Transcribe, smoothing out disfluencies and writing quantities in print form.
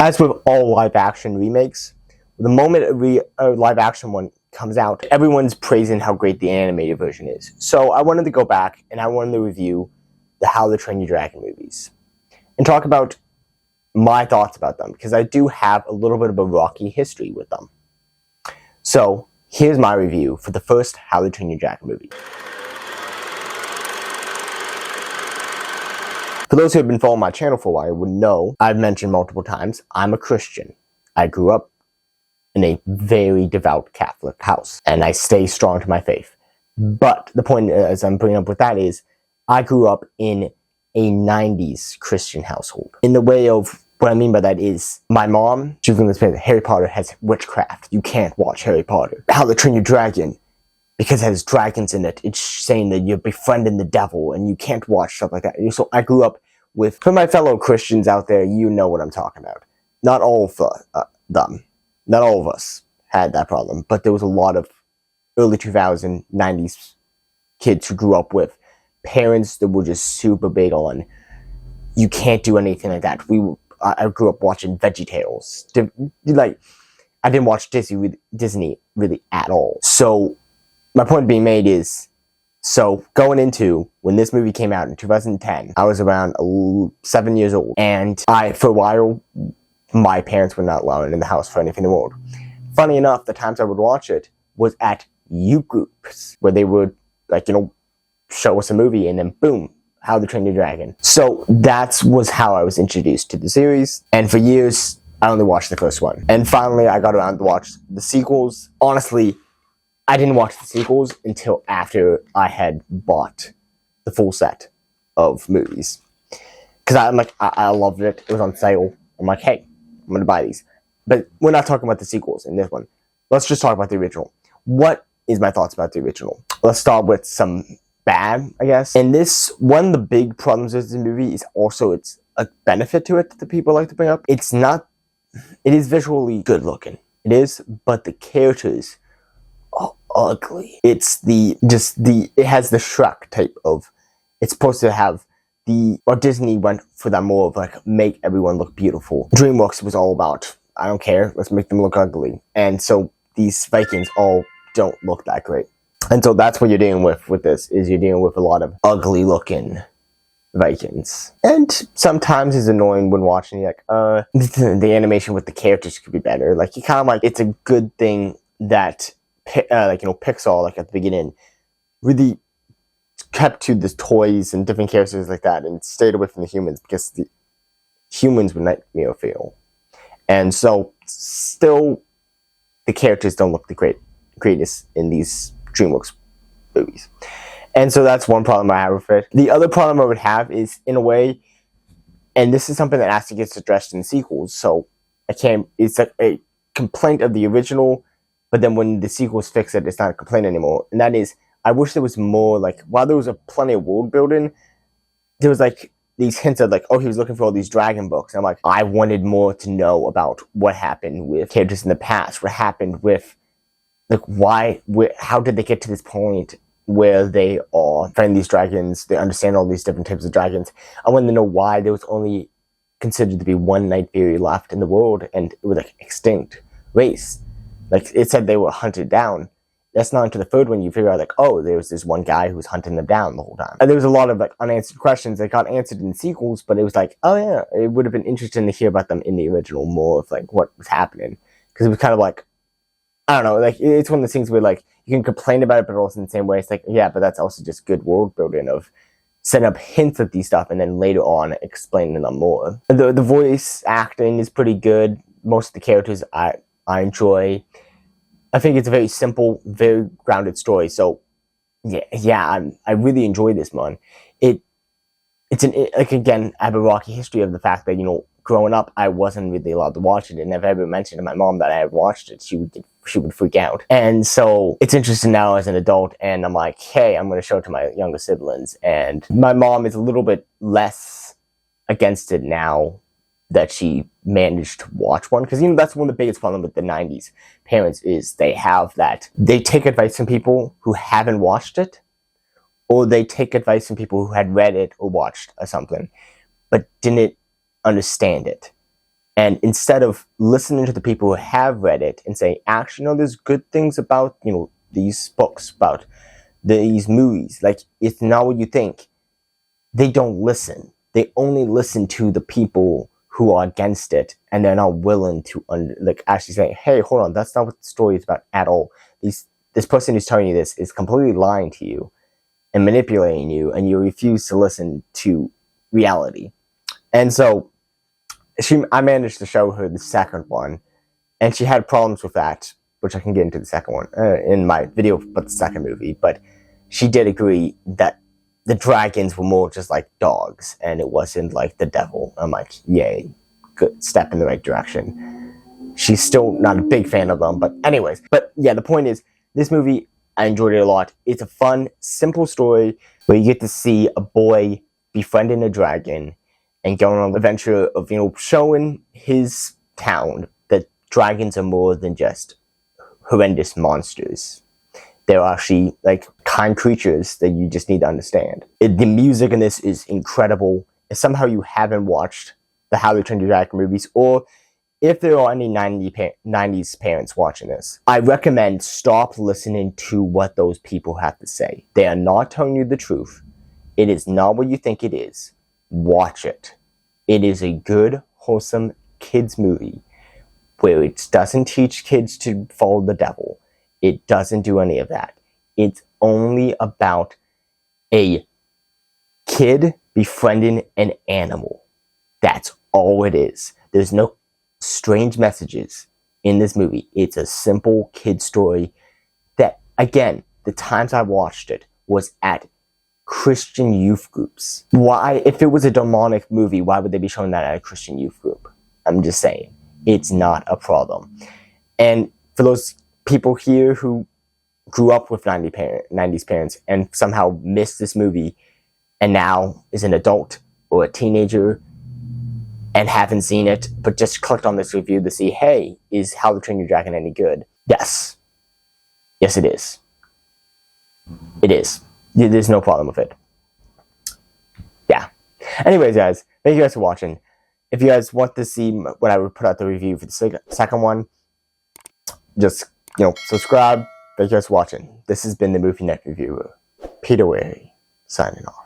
As with all live-action remakes, the moment a live-action one comes out, everyone's praising how great the animated version is. So I wanted to go back and I wanted to review the How to Train Your Dragon movies and talk about my thoughts about them, because I do have a little bit of a rocky history with them. So here's my review for the first How to Train Your Dragon movie. For those who have been following my channel for a while would know, I've mentioned multiple times, I'm a Christian. I grew up in a very devout Catholic house, and I stay strong to my faith. But the point, as I'm bringing up with that, is I grew up in a 90s Christian household. In the way of what I mean by that is, my mom, she was going to say that Harry Potter has witchcraft. You can't watch Harry Potter. How to Train Your Dragon, because it has dragons in it, it's saying that you're befriending the devil and you can't watch stuff like that. So I grew up with, for my fellow Christians out there, you know what I'm talking about. Not all of them. Not all of us had that problem, but there was a lot of early 2000s, 90s kids who grew up with parents that were just super big on, you can't do anything like that. I grew up watching VeggieTales. Like, I didn't watch Disney really at all. So my point being made is, so going into when this movie came out in 2010, I was around 7 years old, and for a while, my parents were not allowed in the house for anything in the world. Funny enough, the times I would watch it was at youth groups, where they would, like, show us a movie, and then boom, How to Train Your Dragon. So that was how I was introduced to the series, and for years, I only watched the first one. And finally, I got around to watch the sequels. Honestly, I didn't watch the sequels until after I had bought the full set of movies. Because I'm like, I loved it. It was on sale. I'm like, hey, I'm going to buy these. But we're not talking about the sequels in this one. Let's just talk about the original. What is my thoughts about the original? Let's start with some bad, I guess. And this, one of the big problems with the movie is also it's a benefit to it that people like to bring up. It is visually good looking. It is, but the characters are ugly. It has the Shrek type of, it's supposed to have or Disney went for that more of like, make everyone look beautiful. DreamWorks was all about, I don't care, let's make them look ugly. And so these Vikings all don't look that great. And so that's what you're dealing with this, is you're dealing with a lot of ugly looking Vikings. And sometimes it's annoying when watching, like, the animation with the characters could be better. Like, you kind of like, it's a good thing that, Pixar, like at the beginning, really kept to the toys and different characters like that and stayed away from the humans, because the humans were nightmare fuel. And so, still, the characters don't look the greatest in these DreamWorks movies. And so that's one problem I have with it. The other problem I would have is, in a way, and this is something that actually gets addressed in sequels, so it's like a complaint of the original, but then when the sequels fix it, it's not a complaint anymore. And that is, I wish there was more, like, while there was plenty of world building, there was like these hints of like, oh, he was looking for all these dragon books. And I'm like, I wanted more to know about what happened with characters in the past, what happened with, like, how did they get to this point where they are fighting these dragons, they understand all these different types of dragons. I wanted to know why there was only considered to be one night fairy left in the world, and it was like extinct race. Like, it said they were hunted down. That's not until the third one you figure out, like, oh, there was this one guy who was hunting them down the whole time. And there was a lot of, like, unanswered questions that got answered in the sequels, but it was like, oh yeah, it would have been interesting to hear about them in the original, more of, like, what was happening. Because it was kind of like, I don't know, like, it's one of those things where, like, you can complain about it, but also in the same way, it's like, yeah, but that's also just good world building of setting up hints of these stuff and then later on explaining them more. The voice acting is pretty good. Most of the characters I enjoy. I think it's a very simple, very grounded story. So, I really enjoy this one. Again, I have a rocky history of the fact that, growing up, I wasn't really allowed to watch it, and if I ever mentioned to my mom that I had watched it, she would freak out. And so it's interesting now as an adult, and I'm like, hey, I'm going to show it to my younger siblings, and my mom is a little bit less against it now that she managed to watch one, because that's one of the biggest problems with the 90s parents is they take advice from people who haven't watched it, or they take advice from people who had read it or watched or something, but didn't understand it. And instead of listening to the people who have read it and say, actually, no, there's good things about, these books, about these movies. Like, it's not what you think. They don't listen. They only listen to the people who are against it, and they're not willing to actually say, hey, hold on, that's not what the story is about at all. This person who's telling you this is completely lying to you and manipulating you, and you refuse to listen to reality. And so I managed to show her the second one, and she had problems with that, which I can get into the second one in my video about the second movie. But she did agree that the dragons were more just like dogs, and it wasn't like the devil. I'm like, yay, good step in the right direction. She's still not a big fan of them, but anyways. But yeah, the point is, this movie, I enjoyed it a lot. It's a fun, simple story where you get to see a boy befriending a dragon and going on the adventure of, showing his town that dragons are more than just horrendous monsters. They're actually like kind creatures that you just need to understand. The music in this is incredible. If somehow you haven't watched the How to Train Your Dragon movies, or if there are any 90s parents watching this, I recommend stop listening to what those people have to say. They are not telling you the truth. It is not what you think it is. Watch it. It is a good, wholesome kids movie where it doesn't teach kids to follow the devil. It doesn't do any of that. It's only about a kid befriending an animal. That's all it is. There's no strange messages in this movie. It's a simple kid story that, again, the times I watched it was at Christian youth groups. Why, if it was a demonic movie, why would they be showing that at a Christian youth group? I'm just saying, it's not a problem. And for those people here who grew up with 90s parents and somehow missed this movie and now is an adult or a teenager and haven't seen it, but just clicked on this review to see, hey, is How to Train Your Dragon any good? Yes. Yes, it is. It is. There's no problem with it. Yeah. Anyways, guys, thank you guys for watching. If you guys want to see when I would put out the review for the second one, just, subscribe. Thank you guys for watching. This has been the Movie Net Reviewer, Peter Wary, signing off.